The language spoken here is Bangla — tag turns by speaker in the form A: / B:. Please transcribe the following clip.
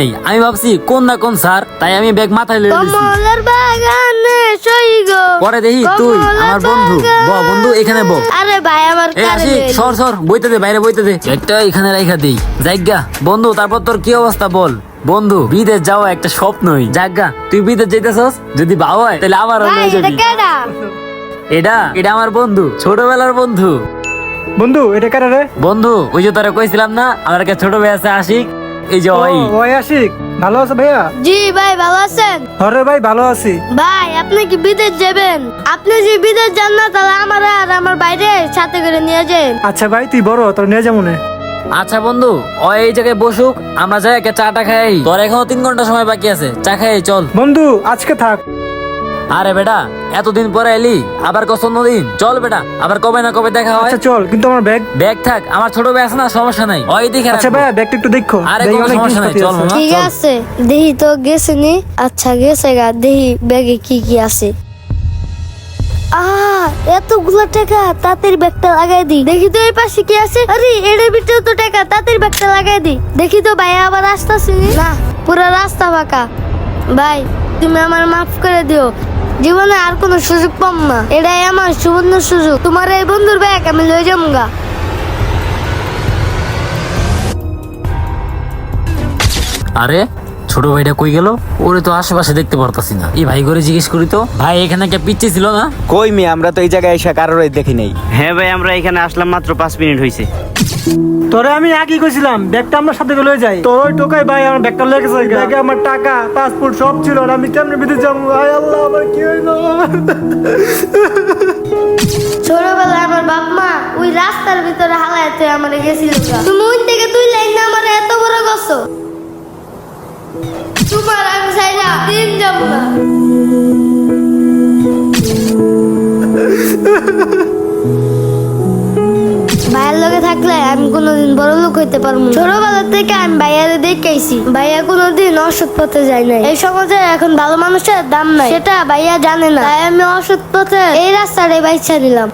A: এই আমি ভাবছি কোন না কোন স্যার, তাই আমি ব্যাগ মাথায় লয়ে দিছি।
B: কমলার বাগানে সইগো।
A: পরে দেখি তুই আমার বন্ধু, বন্ধু এখানে বল।
B: আরে ভাই আমার
A: এই
B: কারে
A: আসি,
B: লয়ে
A: সর সর, বইতে দে, বাইরে বইতে দে। একটা এখানে রাইখা দেই। জায়গা বন্ধু, তারপর তোর কি অবস্থা বল? বন্ধু, বিদেশ যাওয়া একটা স্বপ্নই। জায়গা তুই বিদেশ যাইতেছস, যদি ভালো হয় তাহলে আবার
B: ভাই এটা কেডা?
A: এটা এটা আমার বন্ধু, ছোটবেলার বন্ধু।
C: বন্ধু এটা কারা রে?
A: বন্ধু ওই যে তোরা কইছিলাম না আমার একটা ছোট ভাই আছে আশিক, এই যে ওই।
C: ওই আশিক, ভালো আছে ভাইয়া?
B: জি ভাই ভালো আছেন?
C: আরে ভাই ভালো আছি।
B: ভাই আপনি কি বিদেশ যাবেন? আপনি যদি বিদেশ যান না তাহলে আমার আর আমার বাইরে সাথে করে নিয়ে যান।
C: আচ্ছা ভাই তুই বড়, তোর নিয়ে যাবো না।
A: আচ্ছা বন্ধু, ওই এই জায়গায় বসুক, আমরা যাই একটা চাটা খাই। তোর এখনো 3 ঘন্টা সময় বাকি আছে, চা খাই চল।
C: বন্ধু আজকে থাক।
A: আরে বেটা, এতদিন পরে এলি, আবার কত দিন, চল বেটা, আবার কবে না কবে দেখা হয়।
C: আচ্ছা চল, কিন্তু আমার ব্যাগ।
A: ব্যাগ থাক, আমার ছোট ভাই আছে না, সমস্যা নাই, ওই দেখে
C: আচ্ছা
A: রাখবো।
C: ভাইয়া ব্যাগটা একটু দেখো।
A: আরে
C: দেখি
A: কোনো
C: অনেক
A: সমস্যা নাই,
C: জিনিসপাতি
A: চল
C: আছে।
A: মামা,
B: ঠিক
A: চল।
B: আছে, দেখি তো গেছে নি। আচ্ছা গেছে গা, দেখি ব্যাগে কি কি আছে। এতগুলো টাকা, তাড়াতাড়ি ব্যাগটা লাগাই দি। দেখি তো এই পাশে কি আছে। আরে এর ভিতরে তো টাকা, তাড়াতাড়ি ব্যাগটা লাগাই দি। দেখি তো ভাই আবার আসতেছে না, পুরো রাস্তা ফাঁকা। ভাই তুমি আমার মাফ করে দিও, জীবনে আর কোনো সুযোগ পাম না। এটাই আমার সুবর্ণ সুযোগ, তোমার এই বন্ধুর ব্যাগ আমি লয়ে যাবো গা।
A: আরে ছোট ভাইটা কই গেল? ওরে তো আশেপাশে দেখতে পারতাছি না। এই ভাই করে জিজ্ঞেস করি তো। ভাই এখানে একটা পিচ্ছি ছিল না?
D: কই মেয়ে, আমরা তো এই জায়গায় এসে কারোরই দেখি নাই।
E: হ্যাঁ ভাই, আমরা এখানে আসলাম মাত্র 5 মিনিট হয়েছে।
C: তোরে আমি আগেই কইছিলাম ব্যাগটা আমরা সাথে করে লয়ে যাই। তোর ওই টোকাই ভাই আমার ব্যাগটা লয়ে গেছে। ব্যাগে আমার টাকা, পাসপোর্ট সব ছিল, আর আমি কেমনে বিদেশ যাবো? আয় আল্লাহ, আমার কি হইলো?
B: ছোটবেলায় আমার বাপ মা ওই রাস্তার ভিতরে হালাইতে আমার গেছিল গা। তুমি ওই থেকে তুই লাইন না আমার এত বড় গছো। তোমার আমি সাইরা দিন যাব না। ভাইয়ের লগে থাকলে আমি কোনোদিন বড় লোক হইতে পারবো না। ছোটবেলা থেকে আমি ভাইয়ারে দেখাইছি, ভাইয়া কোনোদিন অসৎ পথে যায় নাই। এই সমাজে এখন ভালো মানুষের দাম নাই, সেটা ভাইয়া জানে না, তাই আমি অসৎ পথে এই রাস্তাটাই বাইছা নিলাম।